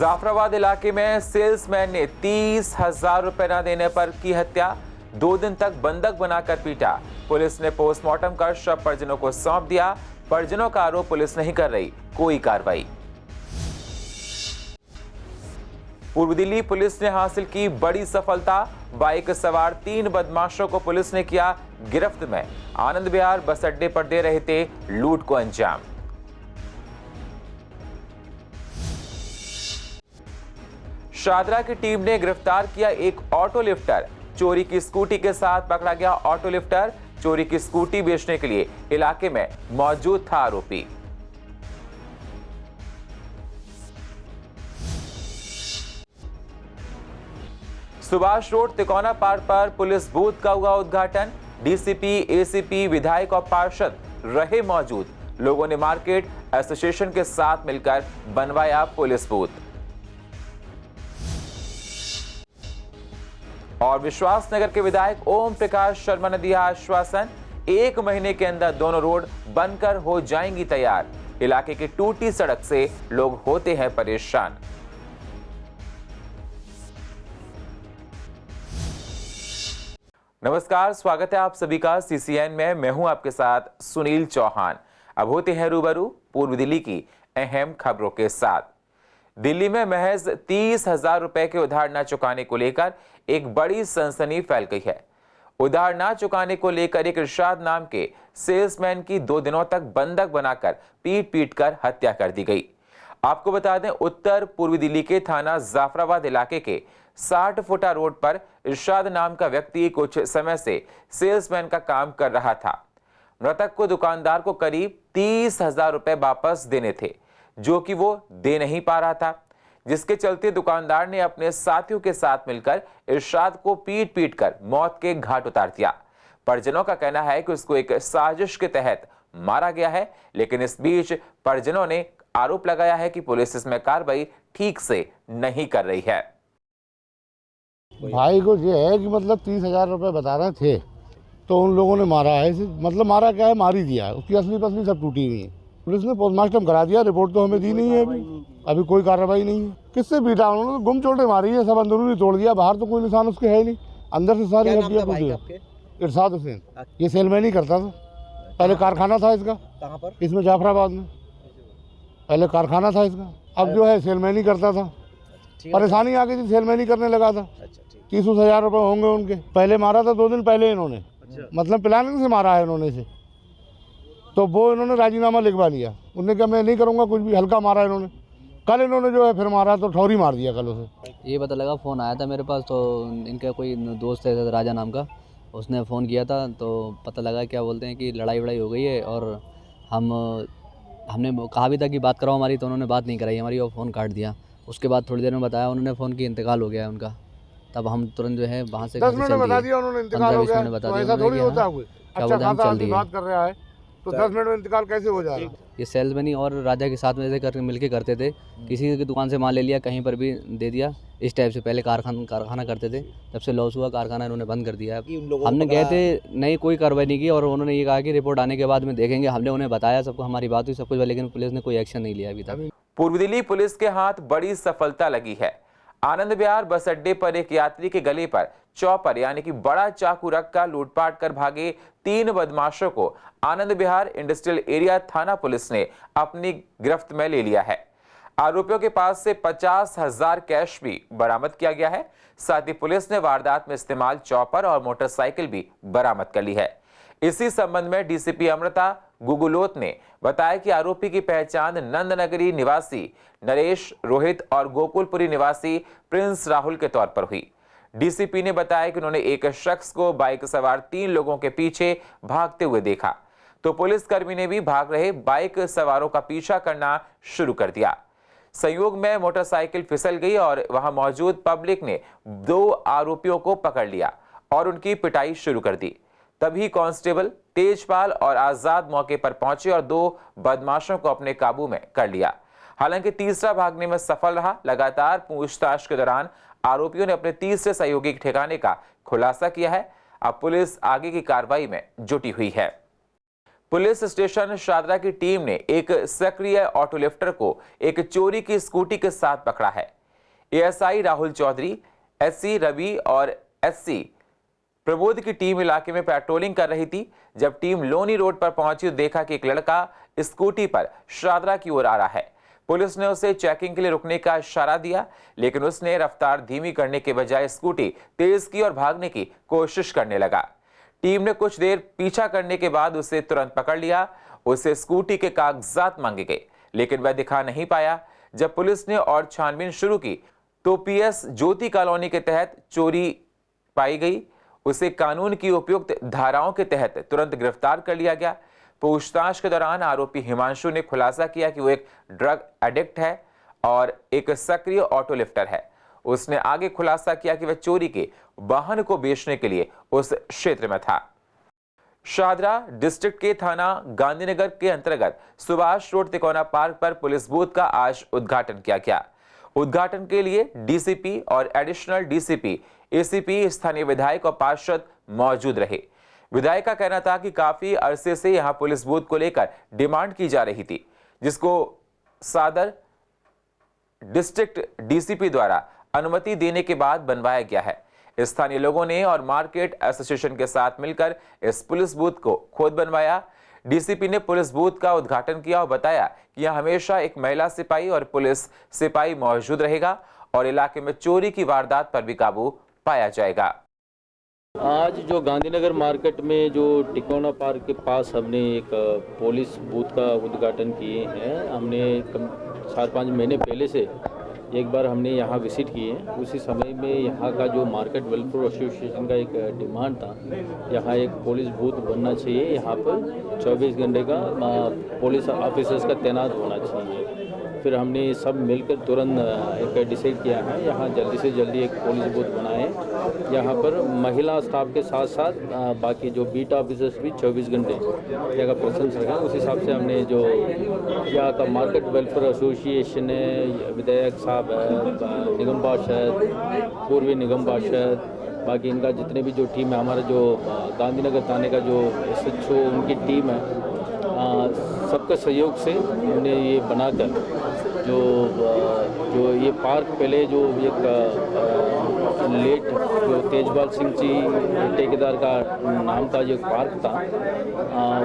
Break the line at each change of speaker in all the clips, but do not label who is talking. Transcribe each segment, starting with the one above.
जाफराबाद इलाके में सेल्समैन ने 30,000 रुपए न देने पर की हत्या। 2 दिन तक बंधक बनाकर पीटा। पुलिस ने पोस्टमार्टम कर शव परिजनों को सौंप दिया। परिजनों का आरोप पुलिस नहीं कर रही कोई कार्रवाई। पूर्व दिल्ली पुलिस ने हासिल की बड़ी सफलता। बाइक सवार 3 बदमाशों को पुलिस ने किया गिरफ्त में। आनंद विहार बस अड्डे पर दे रहे थे लूट को अंजाम। शादरा की टीम ने गिरफ्तार किया एक ऑटो लिफ्टर। चोरी की स्कूटी के साथ पकड़ा गया ऑटो लिफ्टर। चोरी की स्कूटी बेचने के लिए इलाके में मौजूद था आरोपी। सुभाष रोड तिकोना पार पर पुलिस बूथ का हुआ उद्घाटन। डीसीपी, एसीपी, विधायक और पार्षद रहे मौजूद। लोगों ने मार्केट एसोसिएशन के साथ मिलकर बनवाया पुलिस बूथ। और विश्वास नगर के विधायक ओम प्रकाश शर्मा ने दिया आश्वासन, 1 महीने के अंदर दोनों रोड बनकर हो जाएंगी तैयार। इलाके की टूटी सड़क से लोग होते हैं परेशान। नमस्कार, स्वागत है आप सभी का सीसीएन में। मैं हूं आपके साथ सुनील चौहान। अब होते हैं रूबरू पूर्व दिल्ली की अहम खबरों के साथ। दिल्ली में महज 30,000 रुपए के उधार न चुकाने को लेकर एक बड़ी सनसनी फैल गई है। उधार न चुकाने को लेकर एक इरशाद नाम के सेल्समैन की 2 दिनों तक बंधक बनाकर पीट कर हत्या कर दी गई। आपको बता दें, उत्तर पूर्वी दिल्ली के थाना जाफराबाद इलाके के 60 फुटा रोड पर इरशाद नाम का व्यक्ति कुछ समय से सेल्समैन का काम कर रहा था। मृतक को दुकानदार को करीब 30,000 रुपए वापस देने थे, जो कि वो दे नहीं पा रहा था, जिसके चलते दुकानदार ने अपने साथियों के साथ मिलकर इरशाद को पीट कर मौत के घाट उतार दिया। परिजनों का कहना है कि उसको एक साजिश के तहत मारा गया है, लेकिन इस बीच परिजनों ने आरोप लगाया है कि पुलिस इसमें कार्रवाई ठीक से नहीं कर रही है।
भाई को ये है कि मतलब 30,000 रुपए बता रहे थे, तो उन लोगों ने मारा है। मतलब मारा क्या है, मार ही दिया है। उसकी असली पसली सब टूटी हुई है। पुलिस ने पोस्टमार्टम करा दिया, रिपोर्ट तो हमें दी नहीं है। अभी कोई कार्रवाई नहीं है। किससे पीटा? उन्होंने तो गुम चोटें मारी है, सब अंदरूनी तोड़ दिया। बाहर तो कोई निशान उसके है ही नहीं, अंदर से सारी हड्डियां टूटी है। इरशाद हुसैन, ये सेलमैन ही करता था। पहले कारखाना था इसका। कहाँ पर? इसमें जाफराबाद में पहले कारखाना था इसका। अब जो है सेलमैन ही करता था। परेशानी आ गई थी, सेलमैन ही करने लगा था। 30,000 रुपए होंगे उनके। पहले मारा था 2 दिन पहले इन्होंने, मतलब प्लानिंग से मारा है इन्होंने से। तो वो इन्होंने राजीनामा लिखवा लिया। उन्होंने कहा मैं नहीं करूँगा कुछ भी। हल्का मारा इन्होंने। कल इन्होंने जो है फिर मारा तो ठौरी मार दिया कल उसे।
ये पता लगा, फ़ोन आया था मेरे पास, तो इनका कोई दोस्त है राजा नाम का, उसने फ़ोन किया था। तो पता लगा क्या बोलते हैं कि लड़ाई वड़ाई हो गई है। और हमने कहा भी था कि बात कराओ हमारी, तो उन्होंने बात नहीं कराई हमारी और फ़ोन काट दिया। उसके बाद थोड़ी देर में बताया उन्होंने फ़ोन की इंतकाल हो गया है उनका। तब हम तुरंत जो है वहाँ से
10 मिनट में बता दिया उन्होंने इंतकाल हो गया। तो ऐसा थोड़ी होता है। अच्छा खासा आदमी बात कर रहा है तो 10 मिनट में इंतकाल कैसे हो जाएगा?
ये सेल्समैन और राजा के साथ में से करके मिलके करते थे। किसी की दुकान से माल ले लिया, कहीं पर भी दे दिया, इस टाइप से। पहले कारखाना करते थे, जब से लॉस हुआ कारखाना इन्होंने बंद कर दिया। हमने गए थे, नहीं कोई कार्रवाई नहीं की। और उन्होंने ये कहा कि रिपोर्ट आने के बाद में देखेंगे। हमने उन्हें बताया सबको, हमारी बात हुई सब कुछ, लेकिन पुलिस ने कोई एक्शन नहीं लिया अभी तक।
पूर्व दिल्ली पुलिस के हाथ बड़ी सफलता लगी है। आनंद विहार बस अड्डे पर एक यात्री के गले पर चॉपर यानी कि बड़ा चाकू रखकर लूटपाट कर भागे 3 बदमाशों को आनंद विहार इंडस्ट्रियल एरिया थाना पुलिस ने अपनी गिरफ्त में ले लिया है। आरोपियों के पास से 50,000 कैश भी बरामद किया गया है। साथ ही पुलिस ने वारदात में इस्तेमाल चॉपर और मोटरसाइकिल भी बरामद कर ली है। इसी संबंध में डीसीपी अमृता गुगुलोत ने बताया कि आरोपी की पहचान नंदनगरी निवासी नरेश, रोहित और गोकुलपुरी निवासी प्रिंस राहुल के तौर पर हुई। डीसीपी ने बताया कि उन्होंने एक शख्स को बाइक सवार 3 लोगों के पीछे भागते हुए देखा, तो पुलिसकर्मी ने भी भाग रहे बाइक सवारों का पीछा करना शुरू कर दिया। संयोग में मोटरसाइकिल फिसल गई और वहां मौजूद पब्लिक ने 2 आरोपियों को पकड़ लिया और उनकी पिटाई शुरू कर दी। तभी कांस्टेबल तेजपाल और आजाद मौके पर पहुंचे और 2 बदमाशों को अपने काबू में कर लिया। हालांकि तीसरा भागने में सफल रहा। लगातार पूछताछ के दौरान आरोपियों ने अपने तीसरे सहयोगी के ठिकाने का खुलासा किया है। अब पुलिस आगे की कार्रवाई में जुटी हुई है। पुलिस स्टेशन शादरा की टीम ने एक सक्रिय ऑटो लिफ्टर को एक चोरी की स्कूटी के साथ पकड़ा है। एएसआई राहुल चौधरी, एससी रवि और एससी प्रबोध की टीम इलाके में पेट्रोलिंग कर रही थी। जब टीम लोनी रोड पर पहुंची तो देखा कि एक लड़का स्कूटी पर शादरा की ओर आ रहा है। पुलिस ने उसे चेकिंग के लिए रुकने का इशारा दिया, लेकिन उसने रफ्तार धीमी करने के बजाय स्कूटी तेज की और भागने की कोशिश करने लगा। टीम ने कुछ देर पीछा करने के बाद उसे तुरंत पकड़ लिया। उसे स्कूटी के कागजात मांगे गए, लेकिन वह दिखा नहीं पाया। जब पुलिस ने और छानबीन शुरू की तो पीएस ज्योति कॉलोनी के तहत चोरी पाई गई। उसे कानून की उपयुक्त धाराओं के तहत तुरंत गिरफ्तार कर लिया गया। पूछताछ के दौरान आरोपी हिमांशु ने खुलासा किया कि वो एक ड्रग एडिक्ट है और एक सक्रिय ऑटो लिफ्टर है। उसने आगे खुलासा किया कि वह चोरी के वाहन को बेचने के लिए उस क्षेत्र में था। शादरा डिस्ट्रिक्ट के थाना गांधीनगर के अंतर्गत सुभाष रोड तिकोना पार्क पर पुलिस बूथ का आज उद्घाटन किया गया। उद्घाटन के लिए डीसीपी और एडिशनल डीसीपी, एसीपी, स्थानीय विधायक और पार्षद मौजूद रहे। विधायक का कहना था कि काफी अरसे से यहां पुलिस बूथ को लेकर डिमांड की जा रही थी, जिसको सादर डिस्ट्रिक्ट डीसीपी द्वारा अनुमति देने के बाद बनवाया गया है। स्थानीय लोगों ने और मार्केट एसोसिएशन के साथ मिलकर इस पुलिस बूथ को खुद बनवाया। डीसीपी ने पुलिस बूथ का उद्घाटन किया और बताया कि यहां हमेशा एक महिला सिपाही और पुलिस सिपाही मौजूद रहेगा और इलाके में चोरी की वारदात पर भी काबू पाया जाएगा।
आज जो गांधीनगर मार्केट में जो टिकोना पार्क के पास हमने एक पुलिस बूथ का उद्घाटन किए हैं। हमने 4-5 महीने पहले से एक बार हमने यहाँ विजिट किए। उसी समय में यहाँ का जो मार्केट वेलफेयर एसोसिएशन का एक डिमांड था, यहाँ एक पुलिस बूथ बनना चाहिए, यहाँ पर 24 घंटे का पुलिस ऑफिसर्स का तैनात होना चाहिए। फिर हमने सब मिलकर तुरंत एक डिसाइड किया है, यहाँ जल्दी से जल्दी एक पुलिस बूथ बनाएं। यहाँ पर महिला स्टाफ के साथ साथ बाकी जो बीट ऑफिसर्स भी 24 घंटे यहाँ का प्रेजेंस रखें। उस हिसाब से हमने जो यहाँ का मार्केट वेलफेयर एसोसिएशन है, विधायक साहब है, निगम पार्षद, पूर्वी निगम पार्षद, बाकी इनका जितने भी जो टीम है, हमारा जो गांधीनगर थाने का जो SHO उनकी टीम है, सबका सहयोग से हमने ये बनाकर जो ये पार्क पहले जो एक लेट जो तेजपाल सिंह जी ठेकेदार का नाम का जो पार्क था,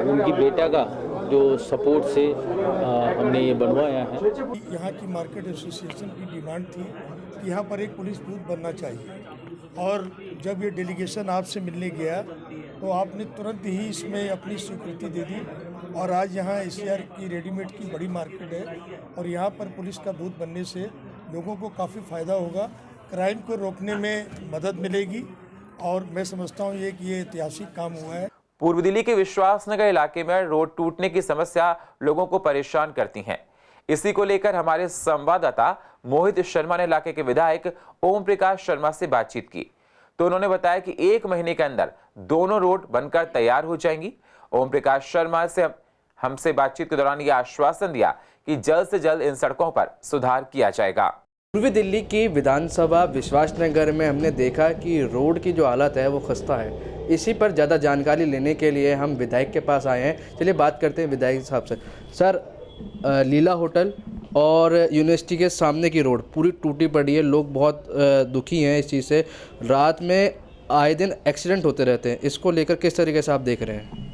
उनकी बेटा का जो सपोर्ट से हमने ये बनवाया है।
यहाँ की मार्केट एसोसिएशन की डिमांड थी कि यहाँ पर एक पुलिस बूथ बनना चाहिए, और जब ये डेलीगेशन आपसे मिलने गया तो आपने तुरंत ही इसमें अपनी स्वीकृति दे दी। और आज यहाँ SCR की रेडीमेड की बड़ी मार्केट है और यहाँ पर पुलिस का बूथ बनने से लोगों को काफ़ी फ़ायदा होगा, क्राइम को रोकने में मदद मिलेगी और मैं समझता हूँ ये ऐतिहासिक काम हुआ है।
पूर्व दिल्ली के विश्वासनगर इलाके में रोड टूटने की समस्या लोगों को परेशान करती है। इसी को लेकर हमारे संवाददाता मोहित शर्मा ने इलाके के विधायक ओम प्रकाश शर्मा से बातचीत की, तो उन्होंने बताया कि 1 महीने के अंदर दोनों रोड बनकर तैयार हो जाएंगी। ओम प्रकाश शर्मा से हमसे बातचीत के दौरान यह आश्वासन दिया कि जल्द से जल्द इन सड़कों पर सुधार किया जाएगा।
पूर्वी दिल्ली की विधानसभा विश्वासनगर में हमने देखा कि रोड की जो हालत है वो खस्ता है। इसी पर ज़्यादा जानकारी लेने के लिए हम विधायक के पास आए हैं। चलिए बात करते हैं विधायक साहब से। सर, लीला होटल और यूनिवर्सिटी के सामने की रोड पूरी टूटी पड़ी है, लोग बहुत दुखी हैं इस चीज़ से। रात में आए दिन एक्सीडेंट होते रहते हैं, इसको लेकर किस तरीके से आप देख रहे हैं?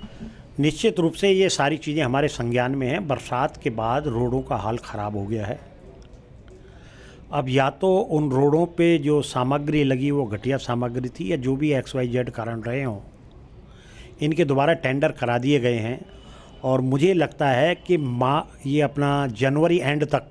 निश्चित रूप से ये सारी चीज़ें हमारे संज्ञान में हैं। बरसात के बाद रोडों का हाल ख़राब हो गया है। अब या तो उन रोडों पे जो सामग्री लगी वो घटिया सामग्री थी, या जो भी XYZ कारण रहे हों, इनके दोबारा टेंडर करा दिए गए हैं। और मुझे लगता है कि ये अपना जनवरी एंड तक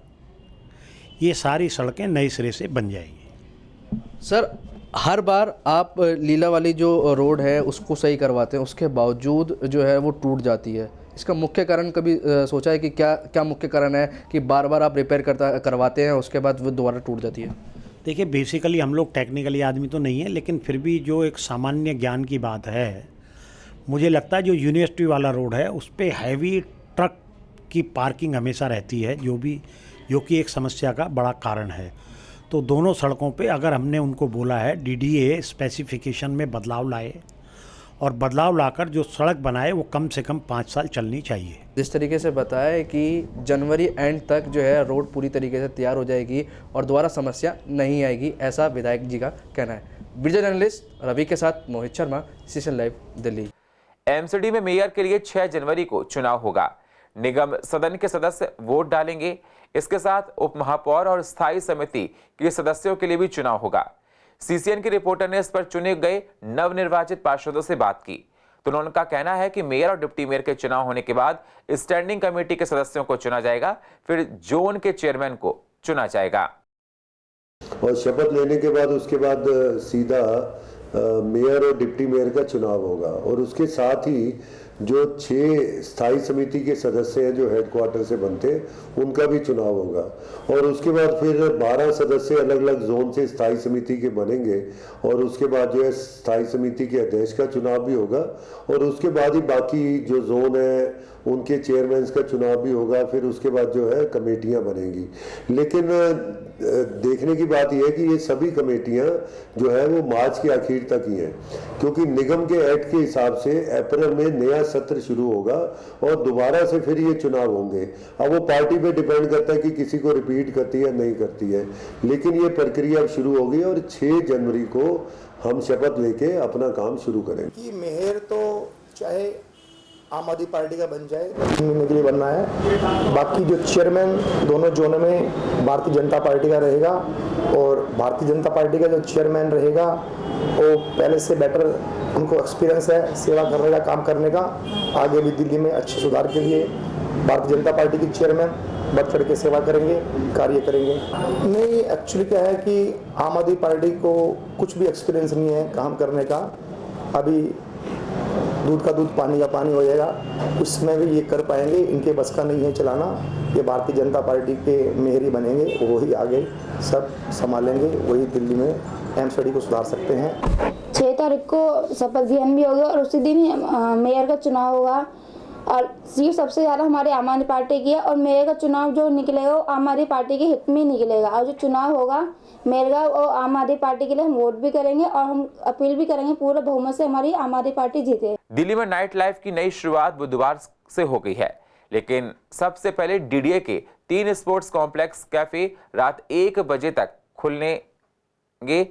ये सारी सड़कें नए सिरे से बन जाएंगी।
सर, हर बार आप लीला वाली जो रोड है उसको सही करवाते हैं, उसके बावजूद जो है वो टूट जाती है। इसका मुख्य कारण कभी सोचा है कि क्या मुख्य कारण है कि बार बार आप रिपेयर करवाते हैं उसके बाद वो दोबारा टूट जाती है?
देखिए, बेसिकली हम लोग टेक्निकली आदमी तो नहीं है, लेकिन फिर भी जो एक सामान्य ज्ञान की बात है, मुझे लगता है जो यूनिवर्सिटी वाला रोड है उस पर हैवी ट्रक की पार्किंग हमेशा रहती है, जो कि एक समस्या का बड़ा कारण है। तो दोनों सड़कों पे अगर हमने उनको बोला है DDA स्पेसिफिकेशन में बदलाव लाए और बदलाव लाकर जो सड़क बनाए वो कम से कम 5 साल चलनी चाहिए।
जिस तरीके से बताया है कि जनवरी एंड तक जो है रोड पूरी तरीके से तैयार हो जाएगी और दोबारा समस्या नहीं आएगी, ऐसा विधायक जी का कहना है। वीडियो जर्नलिस्ट रवि के साथ Mohit Sharma, CCN live, Delhi.
MCD में मेयर के लिए 6 जनवरी को चुनाव होगा। निगम सदन के सदस्य वोट डालेंगे। इसके साथ उप महापौर और स्थायी समिति के सदस्यों के लिए भी चुनाव होगा। सीसीएन के रिपोर्टर ने इस पर चुने गए नवनिर्वाचित पार्षदों से बात की तो उनका कहना है कि मेयर और डिप्टी मेयर के चुनाव होने के बाद स्टैंडिंग कमेटी के सदस्यों को चुना जाएगा, फिर जोन के चेयरमैन को चुना जाएगा
और शपथ लेने के बाद उसके बाद सीधा मेयर और डिप्टी मेयर का चुनाव होगा। और उसके साथ ही जो 6 स्थायी समिति के सदस्य हैं जो हेडक्वार्टर से बनते हैं उनका भी चुनाव होगा। और उसके बाद फिर 12 सदस्य अलग अलग जोन से स्थायी समिति के बनेंगे और उसके बाद जो है स्थायी समिति के अध्यक्ष का चुनाव भी होगा और उसके बाद ही बाकी जो जोन है उनके चेयरमैन का चुनाव भी होगा। फिर उसके बाद जो है कमेटियां बनेंगी। लेकिन देखने की बात यह है कि ये सभी कमेटियां जो है वो मार्च के आखिर तक ही हैं, क्योंकि निगम के एक्ट के हिसाब से अप्रैल में नया सत्र शुरू होगा और दोबारा से फिर ये चुनाव होंगे। अब वो पार्टी पे डिपेंड करता है कि किसी को रिपीट करती है नहीं करती है, लेकिन ये प्रक्रिया अब शुरू होगी और 6 जनवरी को हम शपथ लेके अपना काम शुरू करेंगे।
कि मेयर तो चाहे आम आदमी पार्टी का बन जाए, 3 महीने के लिए बनना है। बाकी जो चेयरमैन दोनों जोन में भारतीय जनता पार्टी का रहेगा और भारतीय जनता पार्टी का जो चेयरमैन रहेगा वो पहले से बेटर, उनको एक्सपीरियंस है सेवा करने का, काम करने का। आगे भी दिल्ली में अच्छे सुधार के लिए भारतीय जनता पार्टी के चेयरमैन बढ़ चढ़ के सेवा करेंगे, कार्य करेंगे। नहीं, एक्चुअली क्या है कि आम आदमी पार्टी को कुछ भी एक्सपीरियंस नहीं है काम करने का। अभी दूध का दूध पानी का पानी हो जाएगा, उसमें भी ये कर पाएंगे, इनके बस का नहीं है चलाना। ये भारतीय जनता पार्टी के मेयर ही बनेंगे, वही आगे सब संभालेंगे, वही दिल्ली में एमसीडी को सुधार सकते हैं।
6 तारीख को शपथ ग्रहण भी होगा और उसी दिन ही मेयर का चुनाव होगा और सीट सबसे ज़्यादा हमारे आम आदमी पार्टी की है और मेयर का चुनाव जो निकलेगा वो आम आदमी पार्टी के हित में निकलेगा। और जो चुनाव होगा मेयर का वो आम आदमी पार्टी के लिए हम वोट भी करेंगे और हम अपील भी करेंगे पूरा बहुमत से हमारी आम आदमी पार्टी जीते। दिल्ली में नाइट लाइफ की नई शुरुआत बुधवार से हो गई है, लेकिन सबसे पहले डीडीए के 3 स्पोर्ट्स कॉम्प्लेक्स कैफे रात 1 बजे तक खुलनेंगे।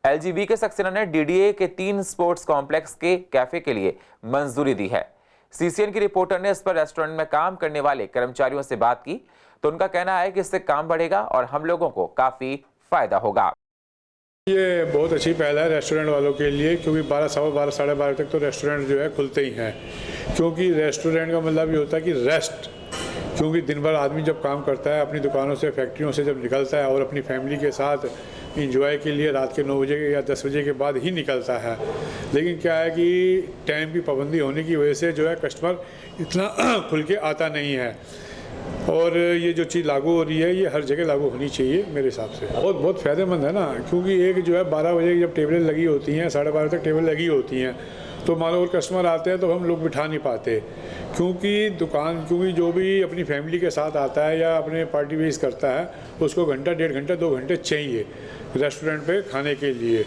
एलजीबीके सक्सेना ने डीडीए के 3 स्पोर्ट्स कॉम्प्लेक्स के कैफे के लिए मंजूरी दी है। सीसीएन की रिपोर्टर ने इस पर रेस्टोरेंट में काम करने वाले कर्मचारियों से बात की तो उनका कहना है कि इससे काम बढ़ेगा और हम लोगों को काफी फायदा होगा।
ये बहुत अच्छी पहल है रेस्टोरेंट वालों के लिए, क्योंकि 12, सवा 12, साढ़े 12 तक तो रेस्टोरेंट जो है खुलते ही हैं। क्योंकि रेस्टोरेंट का मतलब ये होता है कि रेस्ट, क्योंकि दिन भर आदमी जब काम करता है अपनी दुकानों से, फैक्ट्रियों से जब निकलता है और अपनी फैमिली के साथ इंजॉय के लिए रात के 9 बजे या 10 बजे के बाद ही निकलता है। लेकिन क्या है कि टाइम की पाबंदी होने की वजह से जो है कस्टमर इतना खुल के आता नहीं है और ये जो चीज़ लागू हो रही है ये हर जगह लागू होनी चाहिए मेरे हिसाब से। बहुत फ़ायदेमंद है ना, क्योंकि एक जो है 12 बजे की जब टेबलें लगी होती हैं, 12:30 तक टेबल लगी होती हैं, तो मान लो कस्टमर आते हैं तो हम लोग बिठा नहीं पाते, क्योंकि जो भी अपनी फैमिली के साथ आता है या अपने पार्टी बेस करता है उसको घंटा, 1.5 घंटा, 2 घंटे चाहिए रेस्टोरेंट पे खाने के लिए।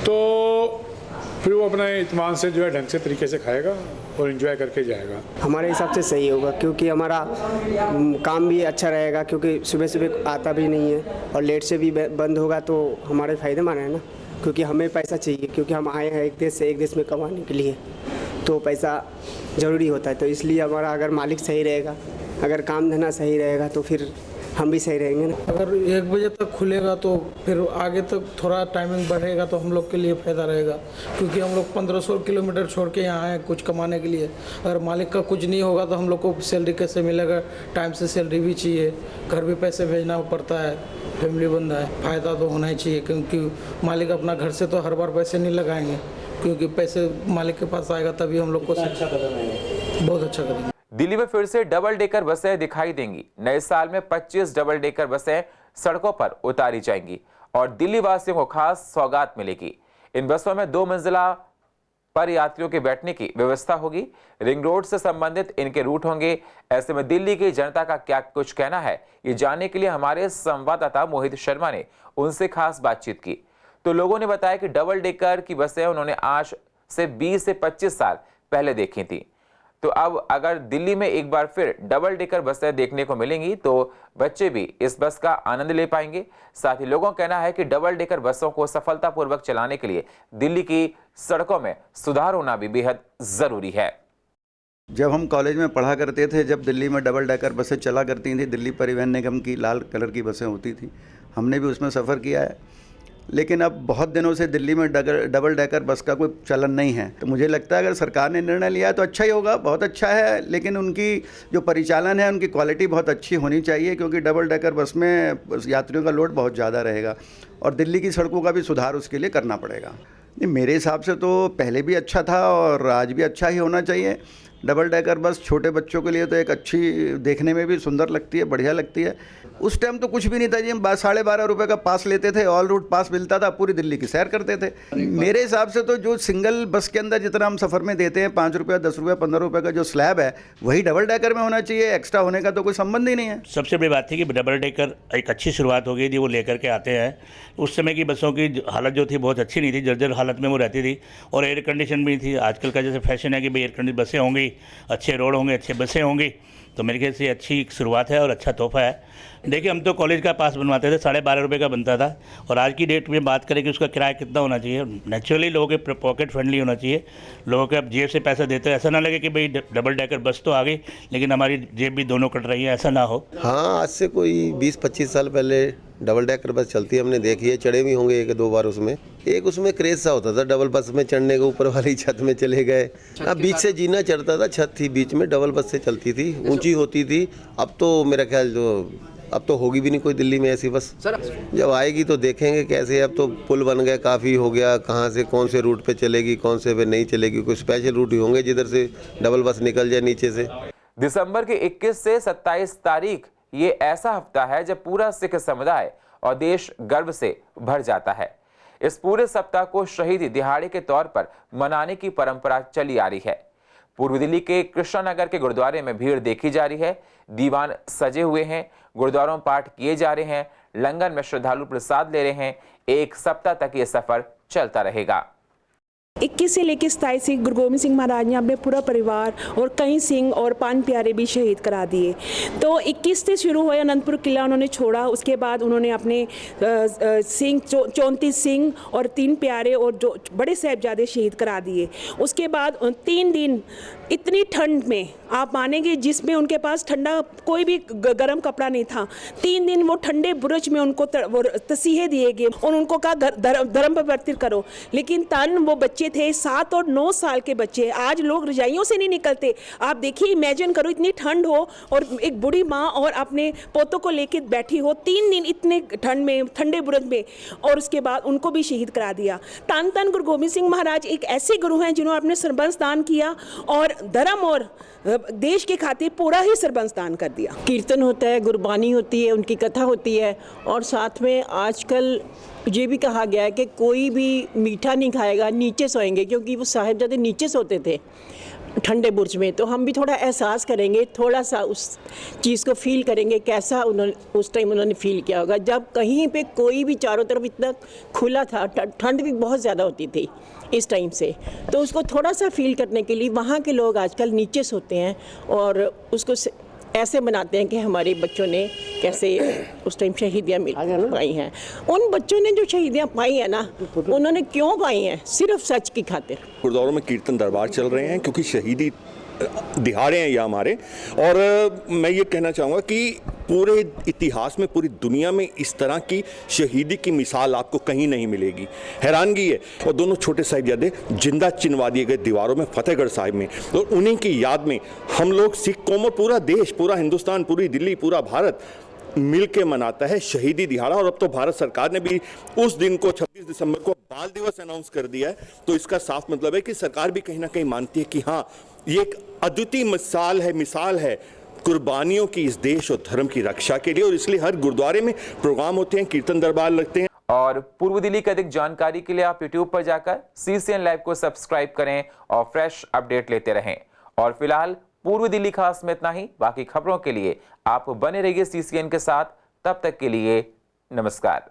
तो फिर वो अपना इत्मीनान से जो है ढंग से तरीके से खाएगा और एंजॉय करके जाएगा।
हमारे हिसाब से सही होगा, क्योंकि हमारा काम भी अच्छा रहेगा, क्योंकि सुबह सुबह आता भी नहीं है और लेट से भी बंद होगा तो हमारे फ़ायदेमंद है ना, क्योंकि हमें पैसा चाहिए, क्योंकि हम आए हैं एक देश से एक देश में कमाने के लिए, तो पैसा ज़रूरी होता है। तो इसलिए हमारा अगर मालिक सही रहेगा, अगर काम धंधा सही रहेगा तो फिर हम भी सही रहेंगे ना।
अगर 1 बजे तक खुलेगा तो फिर आगे तक थोड़ा टाइमिंग बढ़ेगा तो हम लोग के लिए फ़ायदा रहेगा, क्योंकि हम लोग 1500 किलोमीटर छोड़ के यहाँ आए कुछ कमाने के लिए। अगर मालिक का कुछ नहीं होगा तो हम लोग को सैलरी कैसे मिलेगा? टाइम से सैलरी भी चाहिए, घर भी पैसे भेजना पड़ता है, फैमिली बंदा है, फ़ायदा तो होना ही चाहिए, क्योंकि मालिक अपना घर से तो हर बार पैसे नहीं लगाएंगे, क्योंकि पैसे मालिक के पास आएगा तभी हम लोग को अच्छा कदम है, बहुत अच्छा कदम है।
दिल्ली में फिर से डबल डेकर बसें दिखाई देंगी। नए साल में 25 डबल डेकर बसें सड़कों पर उतारी जाएंगी और दिल्ली वासियों को खास सौगात मिलेगी। इन बसों में 2 मंजिला पर यात्रियों के बैठने की व्यवस्था होगी। रिंग रोड से संबंधित इनके रूट होंगे। ऐसे में दिल्ली की जनता का क्या कुछ कहना है, ये जानने के लिए हमारे संवाददाता मोहित शर्मा ने उनसे खास बातचीत की तो लोगों ने बताया कि डबल डेकर की बसें उन्होंने आज से 20 से 25 साल पहले देखी थी। तो अब अगर दिल्ली में एक बार फिर डबल डेकर बसें देखने को मिलेंगी तो बच्चे भी इस बस का आनंद ले पाएंगे। साथ ही लोगों का कहना है कि डबल डेकर बसों को सफलतापूर्वक चलाने के लिए दिल्ली की सड़कों में सुधार होना भी बेहद जरूरी है।
जब हम कॉलेज में पढ़ा करते थे, जब दिल्ली में डबल डेकर बसें चला करती थी, दिल्ली परिवहन निगम की लाल कलर की बसें होती थी, हमने भी उसमें सफ़र किया है। लेकिन अब बहुत दिनों से दिल्ली में डबल डेकर बस का कोई चलन नहीं है। तो मुझे लगता है अगर सरकार ने निर्णय लिया है तो अच्छा ही होगा, बहुत अच्छा है। लेकिन उनकी जो परिचालन है उनकी क्वालिटी बहुत अच्छी होनी चाहिए, क्योंकि डबल डेकर बस में यात्रियों का लोड बहुत ज़्यादा रहेगा और दिल्ली की सड़कों का भी सुधार उसके लिए करना पड़ेगा। मेरे हिसाब से तो पहले भी अच्छा था और आज भी अच्छा ही होना चाहिए। डबल डेकर बस छोटे बच्चों के लिए तो एक अच्छी, देखने में भी सुंदर लगती है, बढ़िया लगती है। उस टाइम तो कुछ भी नहीं था जी, हम 12.5 रुपये का पास लेते थे, ऑल रूट पास मिलता था, पूरी दिल्ली की सैर करते थे। मेरे हिसाब से तो जो सिंगल बस के अंदर जितना हम सफ़र में देते हैं 5 रुपये, 10 रुपये, 15 रुपये का जो स्लैब है वही डबल डेकर में होना चाहिए। एक्स्ट्रा होने का तो कोई संबंध ही नहीं है।
सबसे बड़ी बात थी कि डबल डेकर एक अच्छी शुरुआत हो गई थी, वो लेकर के आते हैं। उस समय की बसों की हालत जो थी बहुत अच्छी नहीं थी, जर्जर हालत में वो रहती थी और एयर कंडीशन भी थी। आजकल का जैसे फैशन है कि भाई एयर कंडीशन बसें होंगी, अच्छे रोड होंगे, अच्छे बसें होंगी, तो मेरे ख्याल से अच्छी शुरुआत है और अच्छा तोहफा है। देखिए, हम तो कॉलेज का पास बनवाते थे, 12.5 रुपये का बनता था, और आज की डेट में बात करें कि उसका किराया कितना होना चाहिए। नेचुरली लोगों के पॉकेट फ्रेंडली होना चाहिए। लोगों के अब जेब से पैसा देते हैं, ऐसा ना लगे कि भाई डबल डेकर बस तो आ गई लेकिन हमारी जेब भी दोनों कट रही है, ऐसा ना हो।
हाँ, आज से कोई 20-25 साल पहले डबल डेकर बस चलती है, हमने देखी है, चढ़े भी होंगे 1-2 बार उसमें। एक उसमें क्रेज सा होता था डबल बस में चढ़ने के, ऊपर वाली छत में चले गए। अब बीच से जीना चढ़ता था, छत थी बीच में, डबल बस से चलती थी, ऊंची होती थी। अब तो मेरा ख्याल अब तो होगी भी नहीं कोई दिल्ली में ऐसी बस। जब आएगी तो देखेंगे कैसे। अब तो पुल बन गए, काफ़ी हो गया, कहाँ से कौन से रूट पे चलेगी, कौन से पे नहीं चलेगी। कोई स्पेशल रूट ही होंगे जिधर से डबल बस निकल जाए नीचे से।
दिसंबर के 21 से 27 तारीख ये ऐसा हफ्ता है जब पूरा सिख समुदाय और देश गर्व से भर जाता है। इस पूरे सप्ताह को शहीदी दिहाड़े के तौर पर मनाने की परंपरा चली आ रही है। पूर्व दिल्ली के कृष्णा नगर के गुरुद्वारे में भीड़ देखी जा रही है। दीवान सजे हुए हैं, गुरुद्वारों में पाठ किए जा रहे हैं, लंगर में श्रद्धालु प्रसाद ले रहे हैं। एक सप्ताह तक ये सफर चलता रहेगा।
21 से लेकर 27 सिख गुरु गोबिंद सिंह महाराज ने अपने पूरा परिवार और कई सिंह और 5 प्यारे भी शहीद करा दिए। तो 21 से शुरू हुआ अनंतपुर किला उन्होंने छोड़ा, उसके बाद उन्होंने अपने सिंह 34 सिंह और 3 प्यारे और जो बड़े साहिबजादे शहीद करा दिए। उसके बाद 3 दिन इतनी ठंड में आप मानेंगे, जिसमें उनके पास ठंडा कोई भी गर्म कपड़ा नहीं था। 3 दिन वो ठंडे बुर्ज में उनको वो तसीहे दिए गए और उनको कहा धर्म परिवर्तित करो। लेकिन तन वो बच्चे थे 7 और 9 साल के बच्चे, आज लोग रजाइयों से नहीं निकलते। आप देखिए, इमेजिन करो, इतनी ठंड हो और एक बूढ़ी माँ और अपने पोतों को लेकर बैठी हो 3 दिन इतने ठंड में, ठंडे बुर्ज में, और उसके बाद उनको भी शहीद करा दिया। तन तन गुरु गोबिंद सिंह महाराज एक ऐसे गुरु हैं जिन्होंने अपने सर्वंस दान किया और धर्म और देश के खातिर पूरा ही सर्वंस दान कर दिया।
कीर्तन होता है, गुरबानी होती है, उनकी कथा होती है, और साथ में आजकल ये भी कहा गया है कि कोई भी मीठा नहीं खाएगा, नीचे सोएंगे, क्योंकि वो साहिबजादे नीचे सोते थे ठंडे बुर्ज में। तो हम भी थोड़ा एहसास करेंगे, थोड़ा सा उस चीज़ को फील करेंगे, कैसा उन्होंने उस टाइम उन्होंने फील किया होगा, जब कहीं पे कोई भी चारों तरफ इतना खुला था, ठंड भी बहुत ज़्यादा होती थी इस टाइम से। तो उसको थोड़ा सा फील करने के लिए वहाँ के लोग आजकल नीचे सोते हैं और उसको ऐसे बनाते हैं कि हमारे बच्चों ने कैसे उस टाइम शहीदियाँ पाई हैं। उन बच्चों ने जो शहीदियाँ पाई हैं ना, उन्होंने क्यों पाई हैं? सिर्फ सच की खातिर।
गुरुद्वारों में कीर्तन दरबार चल रहे हैं क्योंकि शहीदी दिहाड़े हैं ये हमारे। और मैं ये कहना चाहूँगा कि पूरे इतिहास में, पूरी दुनिया में इस तरह की शहीदी की मिसाल आपको कहीं नहीं मिलेगी। हैरानगी है। और दोनों छोटे साहिबजादे जिंदा चिनवा दिए गए दीवारों में फतेहगढ़ साहिब में, और उन्हीं की याद में हम लोग सिख कौम और पूरा देश, पूरा हिंदुस्तान, पूरी दिल्ली, पूरा भारत मिल के मनाता है शहीदी दिहाड़ा। और अब तो भारत सरकार ने भी उस दिन को 26 दिसंबर को बाल दिवस अनाउंस कर दिया है। तो इसका साफ मतलब है कि सरकार भी कहीं ना कहीं मानती है कि हाँ, ये एक अद्वितीय मिसाल है कुर्बानियों की इस देश और धर्म की रक्षा के लिए। और इसलिए हर गुरुद्वारे में प्रोग्राम होते हैं, कीर्तन दरबार लगते हैं।
और पूर्व दिल्ली की अधिक जानकारी के लिए आप YouTube पर जाकर CCN लाइव को सब्सक्राइब करें और फ्रेश अपडेट लेते रहें। और फिलहाल पूर्व दिल्ली खास में इतना ही। बाकी खबरों के लिए आप बने रहिए CCN के साथ। तब तक के लिए नमस्कार।